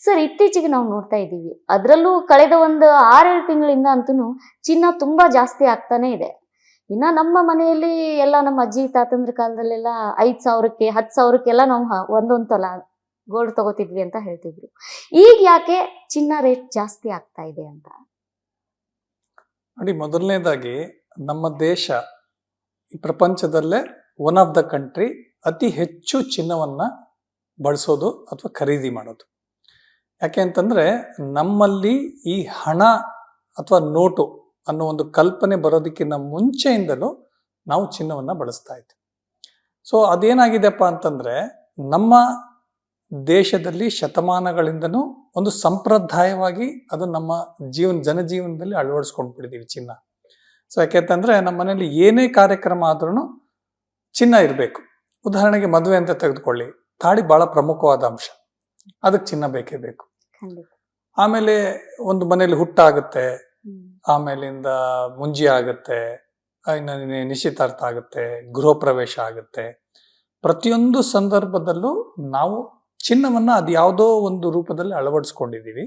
Sir ಇತ್ತೀಚೆಗೆ ನಾವು ನೋಡ್ತಾ ಇದ್ದೀವಿ, ಅದರಲ್ಲೂ ಕಳೆದ ಒಂದು 6-7 ತಿಂಗಳಿಂದ ಅಂತೂ ಚಿನ್ನ ತುಂಬಾ ಜಾಸ್ತಿ ಆಗ್ತಾನೆ ಇದೆ. ಇನ್ನ ನಮ್ಮ ಮನೆಯಲ್ಲಿ ಎಲ್ಲ ನಮ್ಮ ಅಜ್ಜಿ ತಾತಂದ್ರ ಕಾಲದಲ್ಲೆಲ್ಲ 5,000ಕ್ಕೆ 10,000ಕ್ಕೆಲ್ಲ ನಾವು ಒಂದೊಂದು ತೊಲ ಗೋಲ್ಡ್ ತಗೋತಿದ್ವಿ ಅಂತ ಹೇಳ್ತಿದ್ರು. ಈಗ ಯಾಕೆ ಚಿನ್ನ ರೇಟ್ ಜಾಸ್ತಿ ಆಗ್ತಾ ಇದೆ ಅಂತ? ನೋಡಿ, ಮೊದಲನೇದಾಗಿ ನಮ್ಮ ದೇಶ ಈ ಪ್ರಪಂಚದಲ್ಲೇ ಒನ್ ಆಫ್ ದ ಕಂಟ್ರಿ ಅತಿ ಹೆಚ್ಚು ಚಿನ್ನವನ್ನ ಬಳಸೋದು ಅಥವಾ ಖರೀದಿ ಮಾಡೋದು. ಯಾಕೆ ಅಂತಂದ್ರೆ ನಮ್ಮಲ್ಲಿ ಈ ಹಣ ಅಥವಾ ನೋಟು ಅನ್ನೋ ಒಂದು ಕಲ್ಪನೆ ಬರೋದಕ್ಕಿಂತ ಮುಂಚೆಯಿಂದಲೂ ನಾವು ಚಿನ್ನವನ್ನ ಬಳಸ್ತಾ ಇದ್ವಿ. ಸೊ ಅದೇನಾಗಿದೆಪ್ಪ ಅಂತಂದ್ರೆ ನಮ್ಮ ದೇಶದಲ್ಲಿ ಶತಮಾನಗಳಿಂದನೂ ಒಂದು ಸಂಪ್ರದಾಯವಾಗಿ ಅದು ನಮ್ಮ ಜನಜೀವನದಲ್ಲಿ ಅಳವಡಿಸ್ಕೊಂಡ್ಬಿಟ್ಟಿದೀವಿ ಚಿನ್ನ. ಸೊ ಯಾಕೆಂತಂದ್ರೆ ನಮ್ಮ ಮನೇಲಿ ಏನೇ ಕಾರ್ಯಕ್ರಮ ಆದ್ರೂ ಚಿನ್ನ ಇರಬೇಕು. ಉದಾಹರಣೆಗೆ ಮದುವೆ ಅಂತ ತೆಗೆದುಕೊಳ್ಳಿ, ತಾಳಿ ಬಹಳ ಪ್ರಮುಖವಾದ ಅಂಶ, ಅದಕ್ಕೆ ಚಿನ್ನ ಬೇಕೇ ಬೇಕು. ಆಮೇಲೆ ಒಂದು ಮನೇಲಿ ಹುಟ್ಟಾಗುತ್ತೆ, ಆಮೇಲಿಂದ ಮುಂಜಿ ಆಗುತ್ತೆ, ನಿಶ್ಚಿತಾರ್ಥ ಆಗುತ್ತೆ, ಗೃಹ ಪ್ರವೇಶ ಆಗುತ್ತೆ. ಪ್ರತಿಯೊಂದು ಸಂದರ್ಭದಲ್ಲೂ ನಾವು ಚಿನ್ನವನ್ನ ಅದು ಯಾವುದೋ ಒಂದು ರೂಪದಲ್ಲಿ ಅಳವಡಿಸ್ಕೊಂಡಿದೀವಿ.